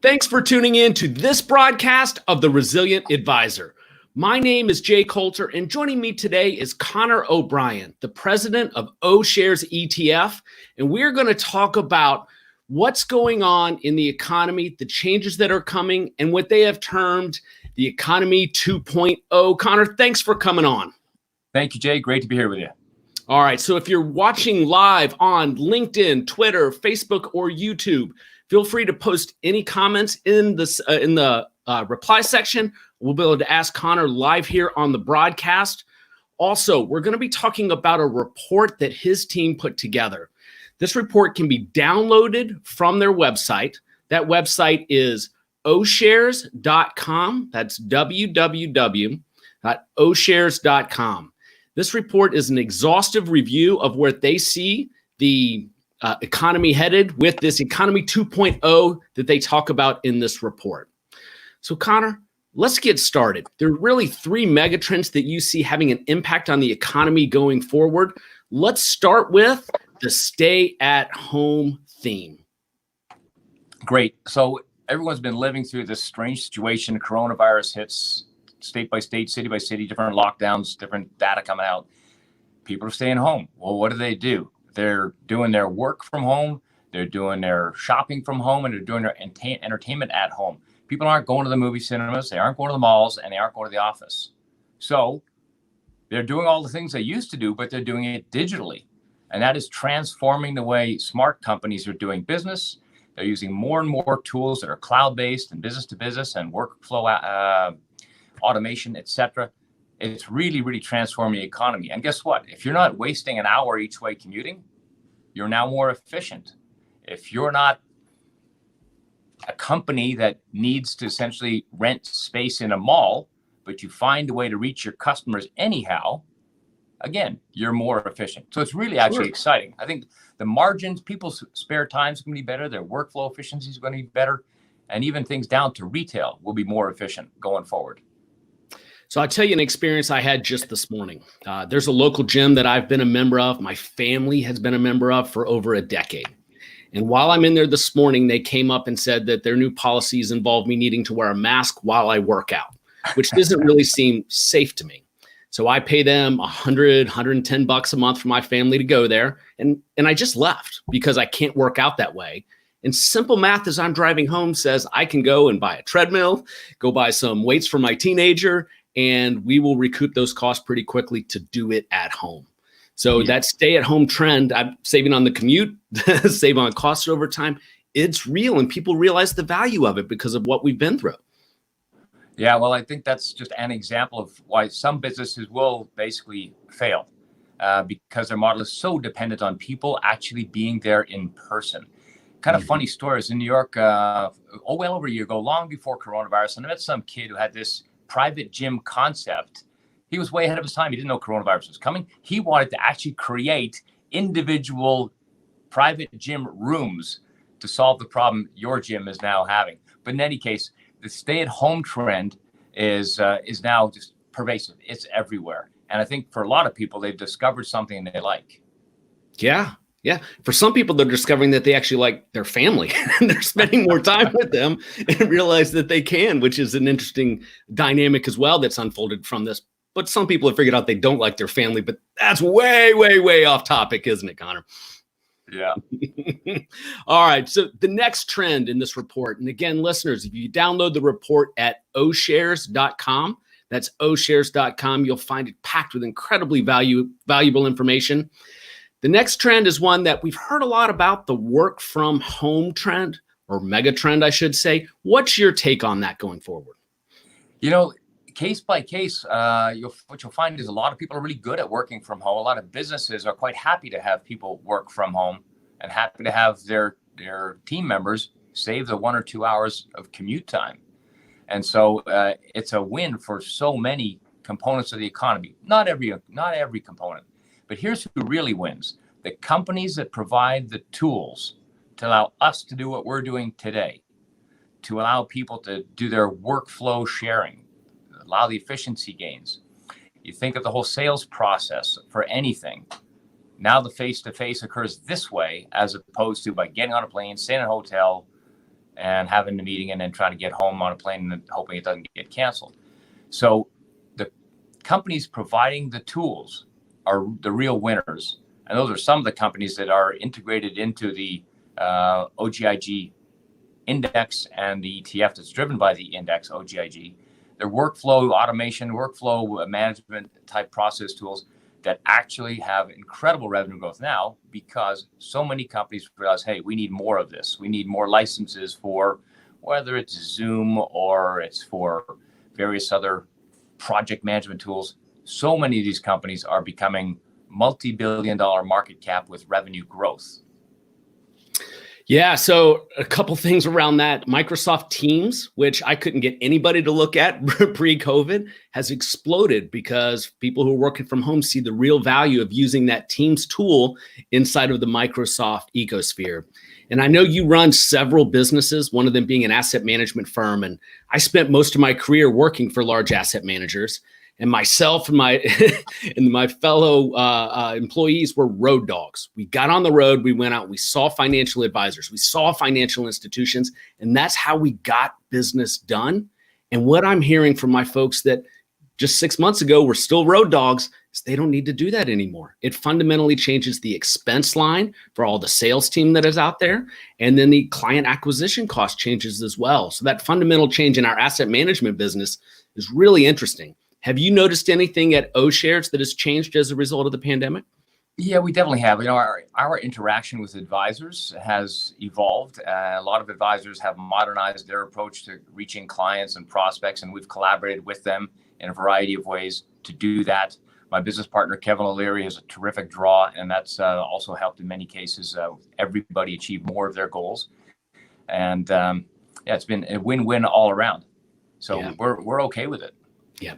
Thanks for tuning in to this broadcast of The Resilient Advisor. My name is Jay Coulter, and joining me today is Connor O'Brien, the president of O-Shares ETF, and we're going to talk about what's going on in the economy, the changes that are coming, and what they have termed the Economy 2.0. Connor, thanks for coming on. Thank you, Jay. Great to be here with you. All right, so if you're watching live on LinkedIn, Twitter, Facebook, or YouTube, feel free to post any comments in the reply section. We'll be able to ask Connor live here on the broadcast. Also, we're going to be talking about a report that his team put together. This report can be downloaded from their website. That website is oshares.com. That's www.oshares.com. This report is an exhaustive review of where they see the economy headed with this Economy 2.0 that they talk about in this report. So, Connor, let's get started. There are really three megatrends that you see having an impact on the economy going forward. Let's start with the stay-at-home theme. Great. So everyone's been living through this strange situation. Coronavirus hits state by state, city by city, different lockdowns, different data coming out. People are staying home. Well, what do? They're doing their work from home. They're doing their shopping from home, and they're doing their entertainment at home. People aren't going to the movie cinemas. They aren't going to the malls, and they aren't going to the office. So they're doing all the things they used to do, but they're doing it digitally. And that is transforming the way smart companies are doing business. They're using more and more tools that are cloud-based and business to business and workflow automation, et cetera. It's really, really transforming the economy. And guess what? If you're not wasting an hour each way commuting, you're now more efficient. If you're not a company that needs to essentially rent space in a mall, but you find a way to reach your customers anyhow, again, you're more efficient. So it's really actually exciting. I think the margins, people's spare time is going to be better. Their workflow efficiency is going to be better. And even things down to retail will be more efficient going forward. So I'll tell you an experience I had just this morning. There's a local gym that I've been a member of. My family has been a member of for over a decade. And while I'm in there this morning, they came up and said that their new policies involve me needing to wear a mask while I work out, which doesn't really seem safe to me. So I pay them $110 a month for my family to go there. And I just left because I can't work out that way. And simple math as I'm driving home says I can go and buy a treadmill, go buy some weights for my teenager, and we will recoup those costs pretty quickly to do it at home. So that stay-at-home trend, I'm saving on the commute, saving on costs over time, it's real, and people realize the value of it because of what we've been through. Yeah, well, I think that's just an example of why some businesses will basically fail because their model is so dependent on people actually being there in person. Kind of funny stories in New York, well over a year ago, long before coronavirus, and I met some kid who had this private gym concept. He was way ahead of his time. He didn't know coronavirus was coming. He wanted to actually create individual private gym rooms to solve the problem your gym is now having. But in any case, the stay-at-home trend is now just pervasive. It's everywhere. And I think for a lot of people, they've discovered something they like. Yeah. For some people, they're discovering that they actually like their family and they're spending more time with them and realize that they can, which is an interesting dynamic as well that's unfolded from this. But some people have figured out they don't like their family, but that's way, way, way off topic, isn't it, Connor? Yeah. All right. So the next trend in this report, and again, listeners, if you download the report at oshares.com, that's oshares.com, you'll find it packed with incredibly valuable information. The next trend is one that we've heard a lot about, the work from home trend, or mega trend, I should say. What's your take on that going forward? You know, case by case, what you'll find is a lot of people are really good at working from home. A lot of businesses are quite happy to have people work from home and happy to have their team members save the 1 or 2 hours of commute time. And so it's a win for so many components of the economy. Not every component. But here's who really wins. The companies that provide the tools to allow us to do what we're doing today, to allow people to do their workflow sharing, allow the efficiency gains. You think of the whole sales process for anything. Now the face-to-face occurs this way, as opposed to by getting on a plane, staying in a hotel, and having the meeting and then trying to get home on a plane and hoping it doesn't get canceled. So the companies providing the tools are the real winners. And those are some of the companies that are integrated into the OGIG index and the ETF that's driven by the index OGIG. Their workflow automation, workflow management type process tools that actually have incredible revenue growth now, because so many companies realize, hey, we need more of this. We need more licenses for whether it's Zoom or it's for various other project management tools. So many of these companies are becoming multi-billion-dollar market cap with revenue growth. Yeah, so a couple things around that. Microsoft Teams, which I couldn't get anybody to look at pre-COVID, has exploded because people who are working from home see the real value of using that Teams tool inside of the Microsoft ecosphere. And I know you run several businesses, one of them being an asset management firm. And I spent most of my career working for large asset managers. And myself and my and my fellow employees were road dogs. We got on the road, we went out, we saw financial advisors, we saw financial institutions, and that's how we got business done. And what I'm hearing from my folks that just 6 months ago were still road dogs is they don't need to do that anymore. It fundamentally changes the expense line for all the sales team that is out there, and then the client acquisition cost changes as well. So that fundamental change in our asset management business is really interesting. Have you noticed anything at O-Shares that has changed as a result of the pandemic? Yeah, we definitely have. Our interaction with advisors has evolved. A lot of advisors have modernized their approach to reaching clients and prospects, and we've collaborated with them in a variety of ways to do that. My business partner, Kevin O'Leary, has a terrific draw, and that's also helped in many cases everybody achieve more of their goals. And it's been a win-win all around. So we're okay with it. Yeah.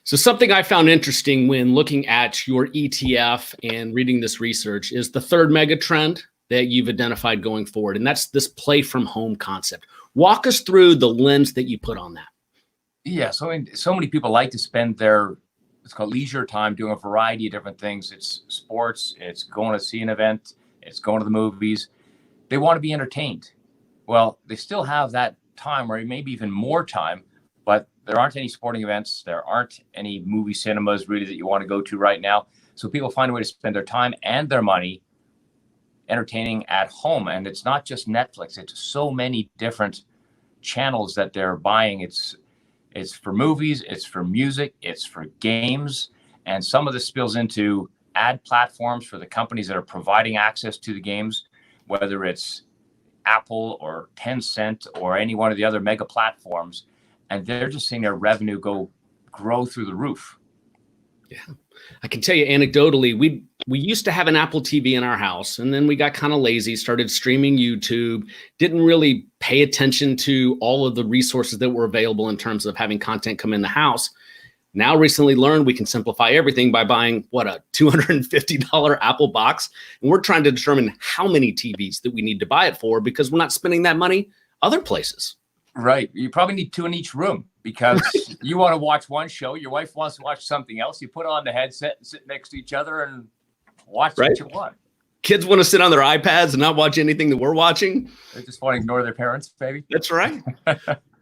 So something I found interesting when looking at your ETF and reading this research is the third mega trend that you've identified going forward, and that's this play from home concept. Walk us through the lens that you put on that. Yeah, so many people like to spend their, it's called leisure time, doing a variety of different things. It's sports, it's going to see an event, it's going to the movies. They want to be entertained. Well, they still have that time, or maybe even more time, but there aren't any sporting events. There aren't any movie cinemas really that you want to go to right now. So people find a way to spend their time and their money entertaining at home. And it's not just Netflix. It's so many different channels that they're buying. It's for movies, it's for music, it's for games. And some of this spills into ad platforms for the companies that are providing access to the games, whether it's Apple or Tencent or any one of the other mega platforms. And they're just seeing their revenue grow through the roof. Yeah, I can tell you anecdotally, we used to have an Apple TV in our house, and then we got kind of lazy, started streaming YouTube, didn't really pay attention to all of the resources that were available in terms of having content come in the house. Now recently learned we can simplify everything by buying a $250 Apple box. And we're trying to determine how many TVs that we need to buy it for, because we're not spending that money other places. Right. You probably need 2 in each room, because you want to watch one show, your wife wants to watch something else. You put on the headset and sit next to each other and watch what you want. Kids want to sit on their iPads and not watch anything that we're watching. They just want to ignore their parents, baby. That's right.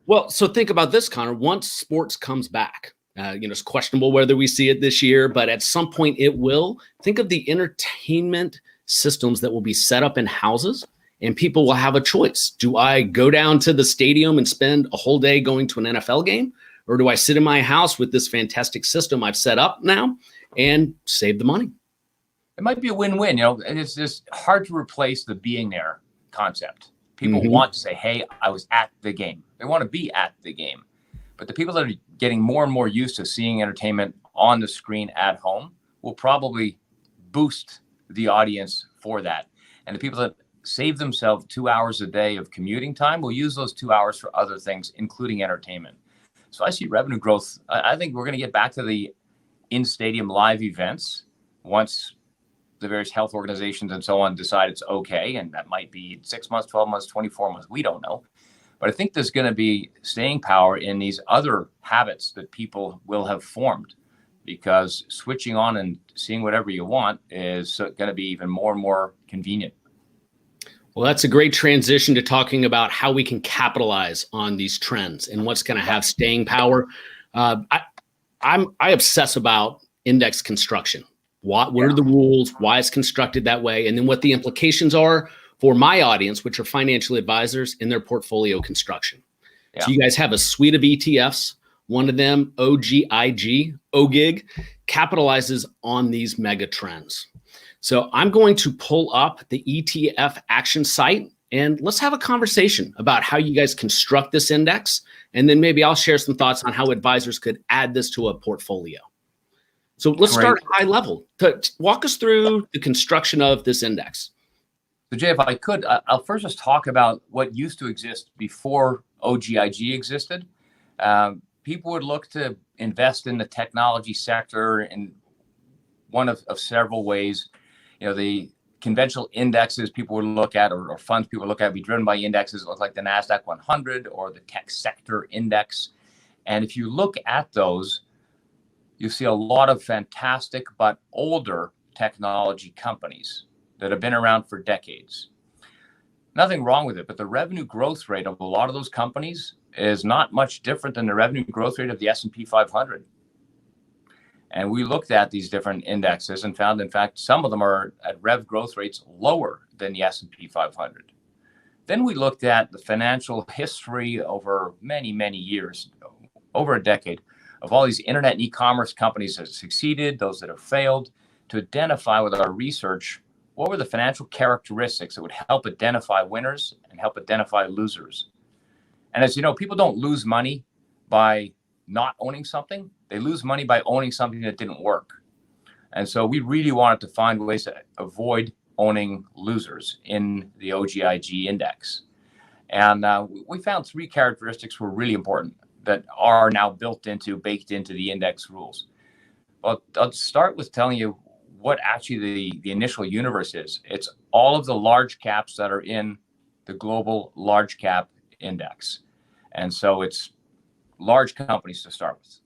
Well, so think about this, Connor. Once sports comes back, it's questionable whether we see it this year, but at some point it will. Think of the entertainment systems that will be set up in houses. And people will have a choice. Do I go down to the stadium and spend a whole day going to an NFL game? Or do I sit in my house with this fantastic system I've set up now and save the money? It might be a win-win, and it's just hard to replace the being there concept. People want to say, hey, I was at the game. They want to be at the game. But the people that are getting more and more used to seeing entertainment on the screen at home will probably boost the audience for that. And the people that save themselves 2 hours a day of commuting time will use those 2 hours for other things, including entertainment. So I see revenue growth. I think we're going to get back to the in-stadium live events once the various health organizations and so on decide it's okay. And that might be 6 months, 12 months, 24 months. We don't know. But I think there's going to be staying power in these other habits that people will have formed, because switching on and seeing whatever you want is going to be even more and more convenient. Well, that's a great transition to talking about how we can capitalize on these trends and what's going to have staying power. Uh, I, I obsess about index construction. What are the rules? Why it's constructed that way? And then what the implications are for my audience, which are financial advisors in their portfolio construction. Yeah. So you guys have a suite of ETFs. One of them, OGIG, capitalizes on these mega trends. So I'm going to pull up the ETF action site and let's have a conversation about how you guys construct this index. And then maybe I'll share some thoughts on how advisors could add this to a portfolio. So let's start high level. To walk us through the construction of this index. So Jay, if I could, I'll first just talk about what used to exist before OGIG existed. People would look to invest in the technology sector in one of several ways. You know, the conventional indexes people would look at, or funds people would look at, would be driven by indexes like the NASDAQ 100 or the tech sector index. And if you look at those, you see a lot of fantastic but older technology companies that have been around for decades. Nothing wrong with it, but the revenue growth rate of a lot of those companies is not much different than the revenue growth rate of the S&P 500. And we looked at these different indexes and found, in fact, some of them are at rev growth rates lower than the S&P 500. Then we looked at the financial history over many, many years, over a decade, of all these internet and e-commerce companies that have succeeded, those that have failed, to identify with our research what were the financial characteristics that would help identify winners and help identify losers. And as you know, people don't lose money by not owning something. They lose money by owning something that didn't work. And so we really wanted to find ways to avoid owning losers in the OGIG index. And we found three characteristics were really important that are now baked into the index rules. Well, I'll start with telling you what actually the initial universe is. It's all of the large caps that are in the global large cap index. And so it's large companies to start with.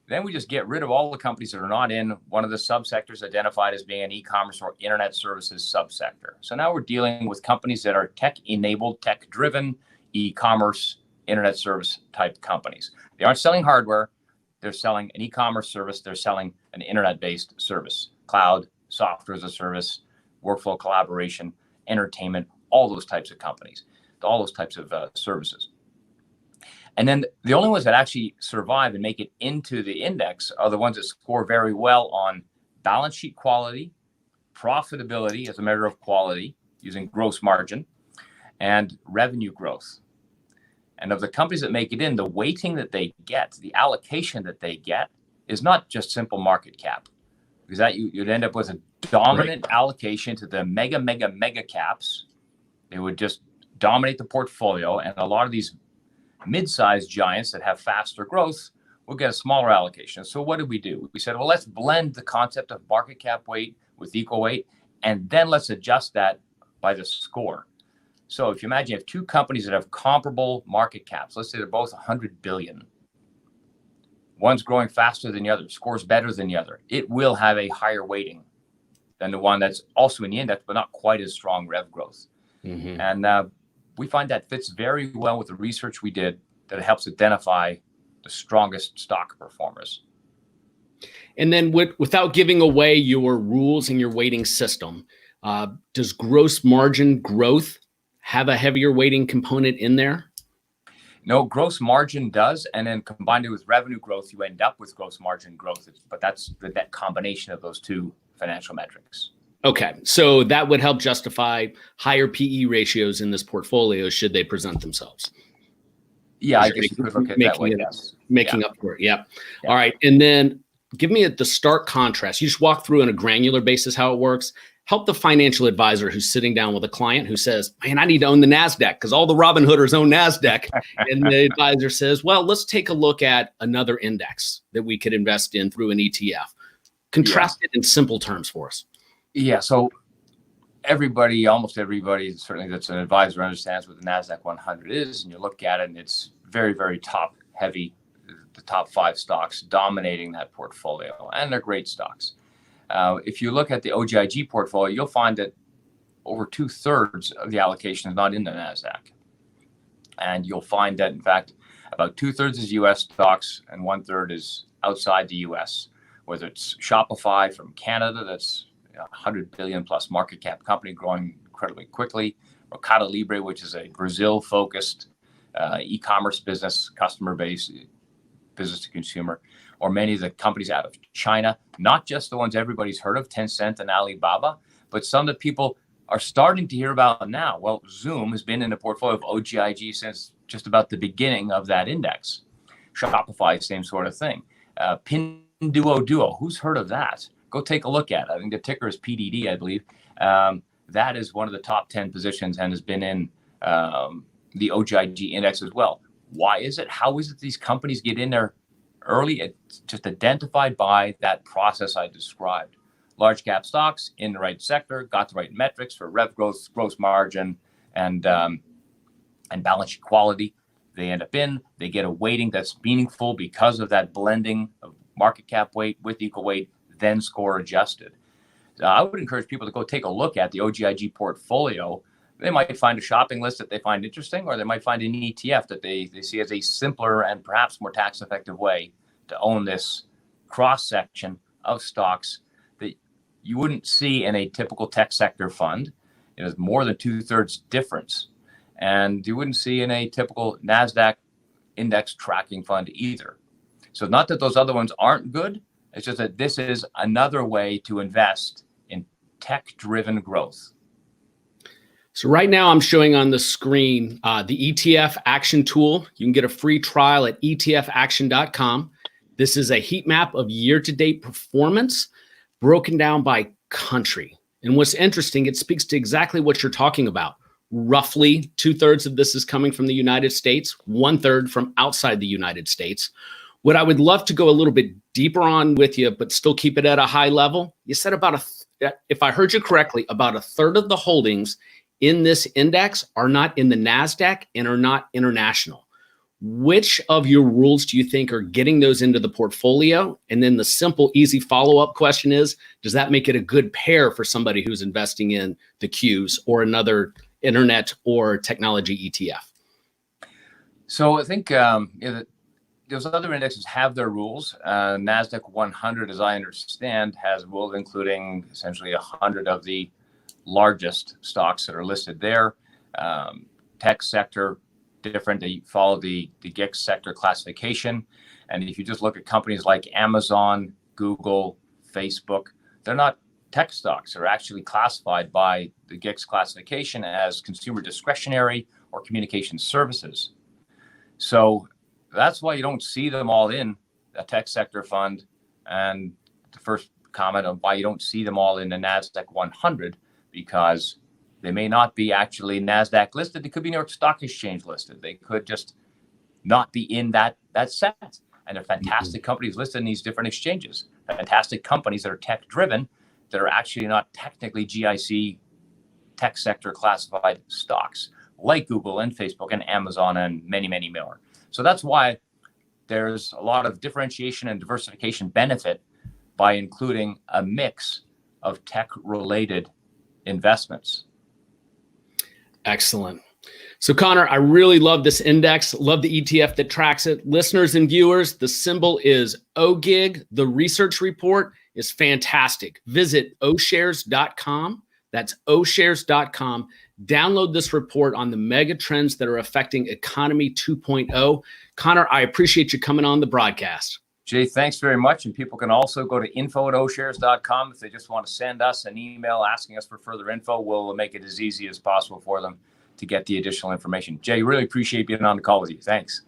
Then we just get rid of all the companies that are not in one of the subsectors identified as being an e-commerce or internet services subsector. So now we're dealing with companies that are tech-enabled, tech-driven, e-commerce, internet service type companies. They aren't selling hardware. They're selling an e-commerce service. They're selling an internet-based service, cloud, software as a service, workflow collaboration, entertainment, all those types of companies, all those types of services. And then the only ones that actually survive and make it into the index are the ones that score very well on balance sheet quality, profitability as a measure of quality using gross margin, and revenue growth. And of the companies that make it in, the weighting that they get, the allocation that they get is not just simple market cap, because that you'd end up with a dominant allocation to the mega caps. They would just dominate the portfolio, and a lot of these mid-sized giants that have faster growth will get a smaller allocation. So what did we do? We said, well, let's blend the concept of market cap weight with equal weight, and then let's adjust that by the score. So if you imagine you have two companies that have comparable market caps, let's say they're both 100 billion. One's growing faster than the other, scores better than the other. It will have a higher weighting than the one that's also in the index, but not quite as strong rev growth. Mm-hmm. And we find that fits very well with the research we did that helps identify the strongest stock performers. And then without giving away your rules and your weighting system, does gross margin growth have a heavier weighting component in there? No, gross margin does. And then combined it with revenue growth, you end up with gross margin growth. But that's that combination of those two financial metrics. Okay, so that would help justify higher PE ratios in this portfolio should they present themselves. Yeah, I guess you could look at that way. Yes. Making up for it. Yeah. All right, and then give me the stark contrast. You just walk through on a granular basis how it works. Help the financial advisor who's sitting down with a client who says, man, I need to own the NASDAQ because all the Robin Hooders own NASDAQ. And the advisor says, well, let's take a look at another index that we could invest in through an ETF. Contrast it in simple terms for us. Yeah, so almost everybody, certainly that's an advisor, understands what the NASDAQ 100 is. And you look at it and it's very, very top heavy, the top 5 stocks dominating that portfolio. And they're great stocks. If you look at the OGIG portfolio, you'll find that over 2/3 of the allocation is not in the NASDAQ. And you'll find that, in fact, about 2/3 is US stocks and 1/3 is outside the US, whether it's Shopify from Canada, that's a 100 billion plus market cap company growing incredibly quickly, Mercado Libre, which is a Brazil-focused e-commerce business, customer base, business to consumer, or many of the companies out of China, not just the ones everybody's heard of, Tencent and Alibaba, but some that people are starting to hear about now. Well, Zoom has been in the portfolio of OGIG since just about the beginning of that index. Shopify, same sort of thing. Pinduoduo, who's heard of that? Go take a look at it. I think the ticker is PDD, I believe. That is one of the top 10 positions and has been in the OGIG index as well. Why is it? How is it these companies get in there early? It's just identified by that process I described. Large cap stocks in the right sector, got the right metrics for rev growth, gross margin, and balance sheet quality. They end up in, they get a weighting that's meaningful because of that blending of market cap weight with equal weight, then score adjusted. I would encourage people to go take a look at the OGIG portfolio. They might find a shopping list that they find interesting, or they might find an ETF that they see as a simpler and perhaps more tax effective way to own this cross section of stocks that you wouldn't see in a typical tech sector fund. It is more than 2/3 difference. And you wouldn't see in a typical NASDAQ index tracking fund either. So not that those other ones aren't good. It's just that this is another way to invest in tech-driven growth. So right now I'm showing on the screen the ETF action tool. You can get a free trial at etfaction.com. This is a heat map of year-to-date performance broken down by country. And what's interesting, it speaks to exactly what you're talking about. Roughly 2/3 of this is coming from the United States, 1/3 from outside the United States. What I would love to go a little bit deeper on with you, but still keep it at a high level. You said if I heard you correctly, about 1/3 of the holdings in this index are not in the NASDAQ and are not international. Which of your rules do you think are getting those into the portfolio? And then the simple, easy follow-up question is, does that make it a good pair for somebody who's investing in the Qs or another internet or technology ETF? So I think those other indexes have their rules. NASDAQ 100, as I understand, has rules including essentially 100 of the largest stocks that are listed there. Tech sector, different. They follow the GICS sector classification. And if you just look at companies like Amazon, Google, Facebook, they're not tech stocks. They're actually classified by the GICS classification as consumer discretionary or communication services. So that's why you don't see them all in a tech sector fund. And the first comment on why you don't see them all in the NASDAQ 100, because they may not be actually NASDAQ listed. They could be New York Stock Exchange listed. They could just not be in that set. And they're fantastic companies listed in these different exchanges. Fantastic companies that are tech driven, that are actually not technically GIC tech sector classified stocks, like Google and Facebook and Amazon and many, many more. So that's why there's a lot of differentiation and diversification benefit by including a mix of tech-related investments. Excellent. So Connor, I really love this index, love the ETF that tracks it. Listeners and viewers, the symbol is OGIG. The research report is fantastic. Visit oshares.com. That's oshares.com. Download this report on the mega trends that are affecting Economy 2.0. Connor, I appreciate you coming on the broadcast. Jay, thanks very much. And people can also go to info@oshares.com if they just want to send us an email asking us for further info. We'll make it as easy as possible for them to get the additional information. Jay, really appreciate being on the call with you. Thanks.